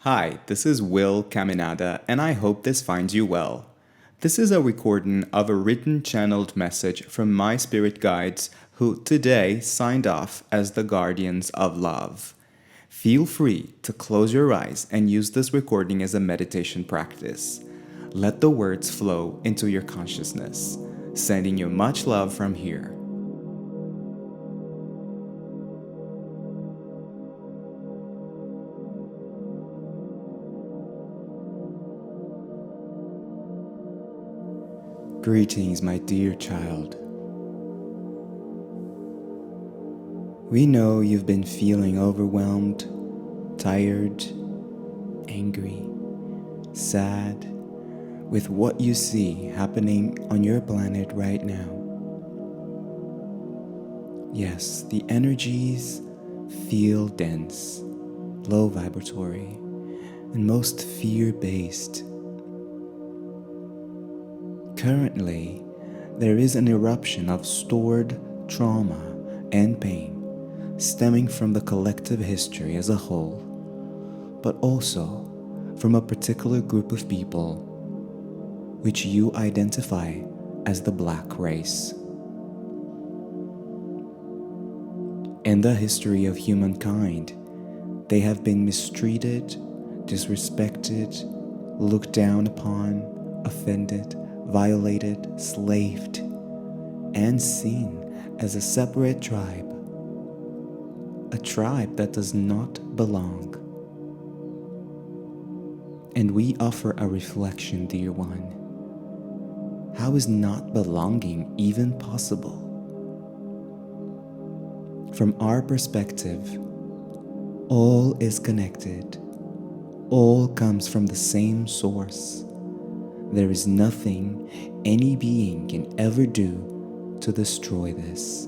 Hi, this is Will Caminada, and I hope this finds you well. This is a recording of a written channeled message from my spirit guides who today signed off as the guardians of love. Feel free to close your eyes and use this recording as a meditation practice. Let the words flow into your consciousness, sending you much love from here. Greetings, my dear child. We know you've been feeling overwhelmed, tired, angry, sad with what you see happening on your planet right now. Yes, the energies feel dense, low vibratory, and most fear-based. Currently, there is an eruption of stored trauma and pain stemming from the collective history as a whole, but also from a particular group of people which you identify as the Black race. In the history of humankind, they have been mistreated, disrespected, looked down upon, offended, violated, slaved, and seen as a separate tribe. A tribe that does not belong. And we offer a reflection, dear one. How is not belonging even possible? From our perspective, all is connected. All comes from the same source. There is nothing any being can ever do to destroy this.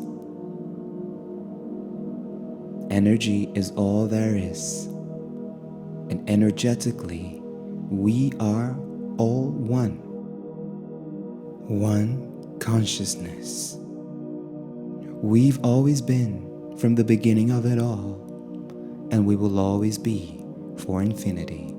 Energy is all there is, and energetically, we are all one. One consciousness. We've always been from the beginning of it all, and we will always be for infinity.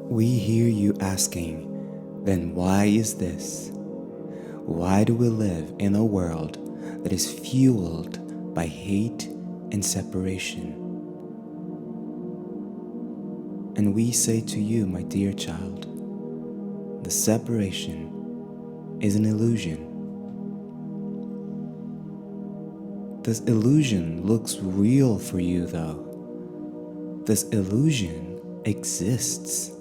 We hear you asking, then why is this? Why do we live in a world that is fueled by hate and separation? And we say to you, my dear child, the separation is an illusion. This illusion looks real for you though. This illusion exists,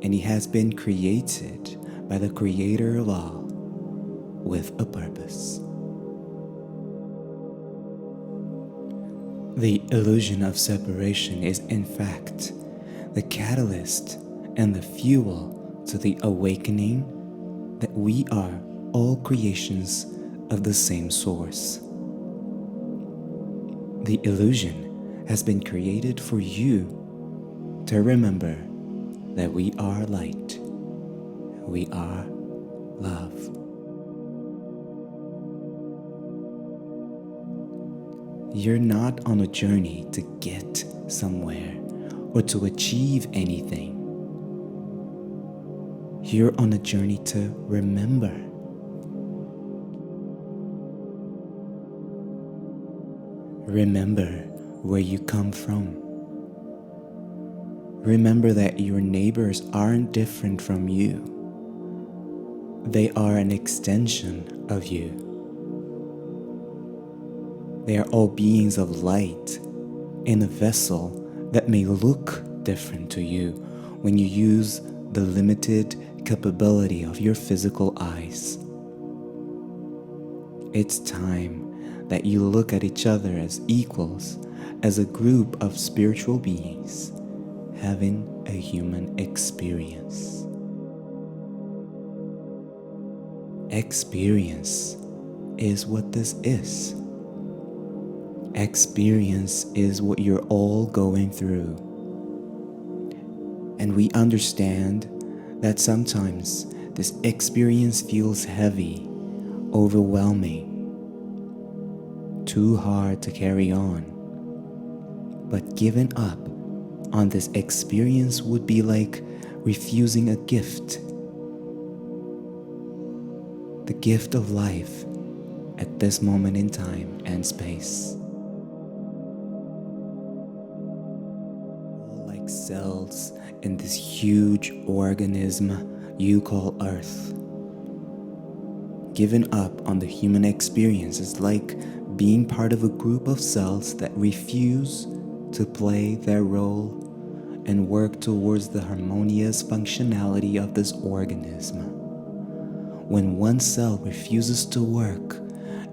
and it has been created by the Creator of all with a purpose. The illusion of separation is in fact the catalyst and the fuel to the awakening that we are all creations of the same source. The illusion has been created for you to remember that we are light, we are love. You're not on a journey to get somewhere or to achieve anything. You're on a journey to remember. Remember where you come from. Remember that your neighbors aren't different from you. They are an extension of you. They are all beings of light in a vessel that may look different to you when you use the limited capability of your physical eyes. It's time that you look at each other as equals, as a group of spiritual beings having a human experience. Experience is what this is. Experience is what you're all going through. And we understand that sometimes this experience feels heavy, overwhelming. too hard to carry on. But giving up on this experience would be like refusing a gift. The gift of life at this moment in time and space. Like cells in this huge organism you call Earth. Giving up on the human experience is like being part of a group of cells that refuse to play their role and work towards the harmonious functionality of this organism. When one cell refuses to work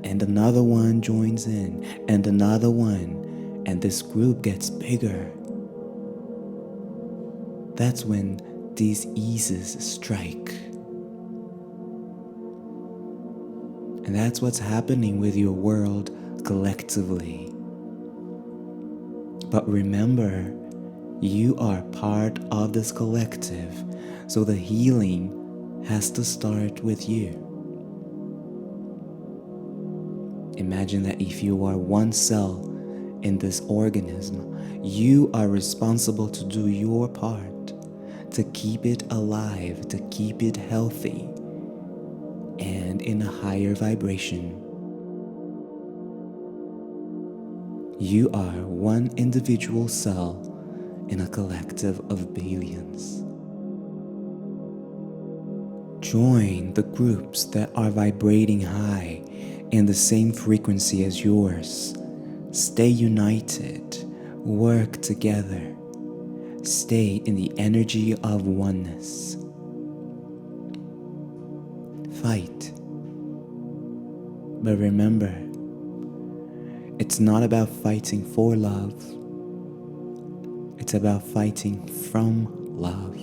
and another one joins in and another one, and this group gets bigger, that's when diseases strike. And that's what's happening with your world collectively. But remember, you are part of this collective, so the healing has to start with you. Imagine that if you are one cell in this organism, you are responsible to do your part, to keep it alive, to keep it healthy, and in a higher vibration. You are one individual cell in a collective of billions. Join the groups that are vibrating high in the same frequency as yours. Stay united, work together, stay in the energy of oneness. Fight. But remember, it's not about fighting for love. It's about fighting from love.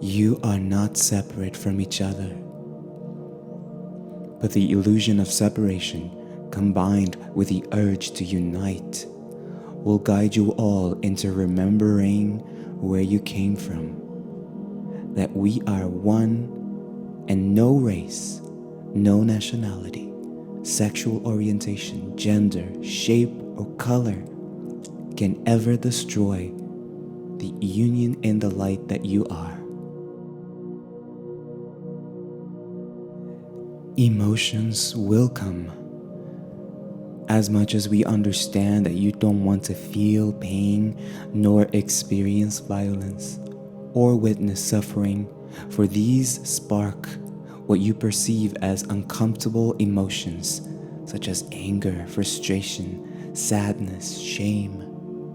You are not separate from each other. But the illusion of separation, combined with the urge to unite, will guide you all into remembering where you came from. That we are one, and no race, no nationality, sexual orientation, gender, shape, or color can ever destroy the union in the light that you are. Emotions will come. As much as we understand that you don't want to feel pain nor experience violence or witness suffering, for these spark what you perceive as uncomfortable emotions such as anger, frustration, sadness, shame,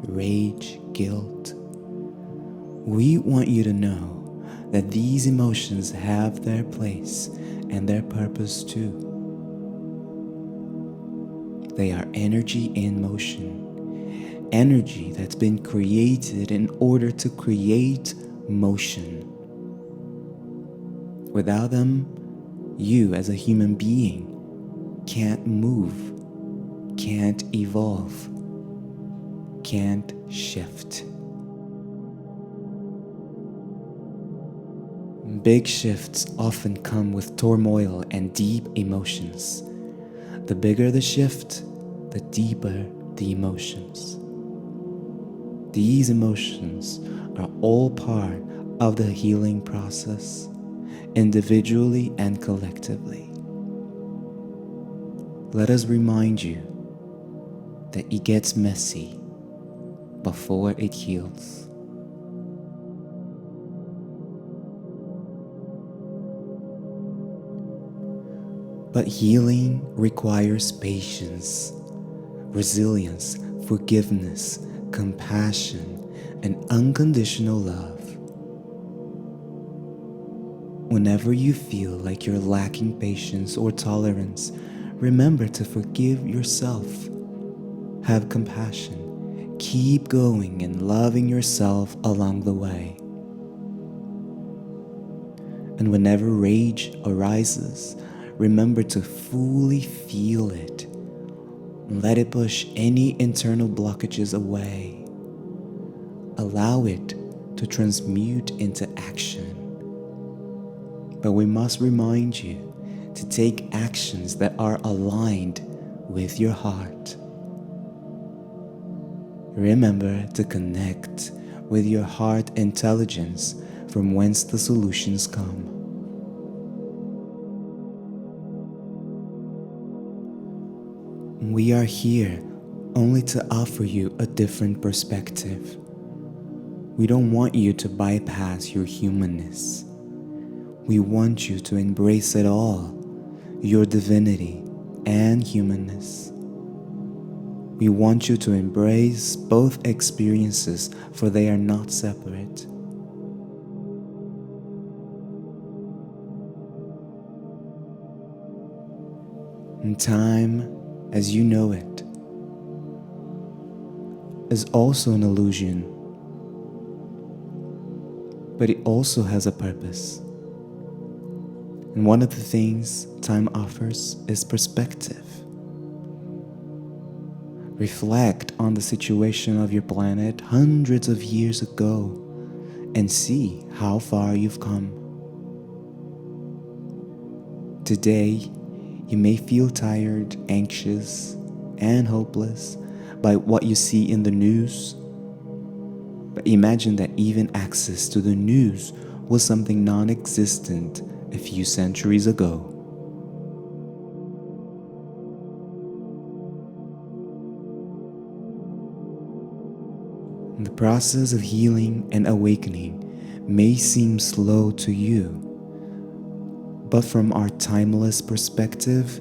rage, guilt. We want you to know that these emotions have their place and their purpose too. They are energy in motion, energy that's been created in order to create motion. Without them, you as a human being can't move, can't evolve, can't shift. Big shifts often come with turmoil and deep emotions. The bigger the shift, the deeper the emotions. These emotions are all part of the healing process, individually and collectively. Let us remind you that it gets messy before it heals. But healing requires patience, resilience, forgiveness, compassion, and unconditional love. Whenever you feel like you're lacking patience or tolerance, remember to forgive yourself. Have compassion. Keep going and loving yourself along the way. And whenever rage arises, remember to fully feel it and let it push any internal blockages away. Allow it to transmute into action. But we must remind you to take actions that are aligned with your heart. Remember to connect with your heart intelligence from whence the solutions come. We are here only to offer you a different perspective. We don't want you to bypass your humanness. We want you to embrace it all, your divinity and humanness. We want you to embrace both experiences, for they are not separate. And time, as you know it, is also an illusion, but it also has a purpose. And one of the things time offers is perspective. Reflect on the situation of your planet hundreds of years ago and see how far you've come. Today, you may feel tired, anxious, and hopeless by what you see in the news. But imagine that even access to the news was something non-existent a few centuries ago. The process of healing and awakening may seem slow to you, but from our timeless perspective,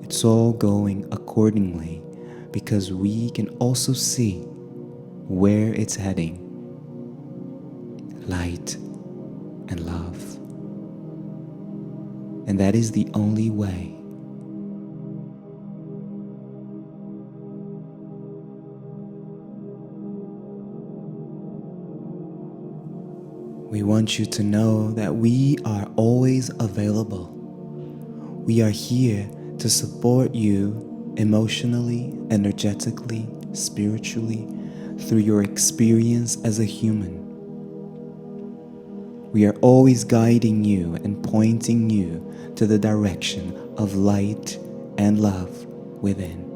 it's all going accordingly because we can also see where it's heading. Light and love. And that is the only way. We want you to know that we are always available. We are here to support you emotionally, energetically, spiritually, through your experience as a human. We are always guiding you and pointing you to the direction of light and love within.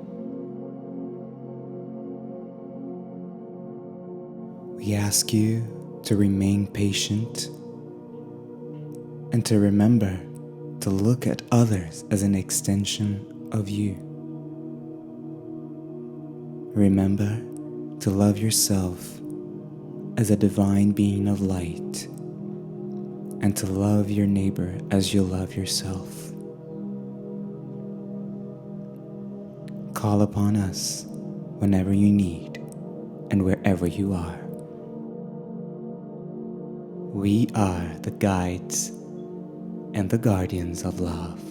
We ask you to remain patient and to remember to look at others as an extension of you. Remember to love yourself as a divine being of light and to love your neighbor as you love yourself. Call upon us whenever you need and wherever you are. We are the guides and the guardians of love.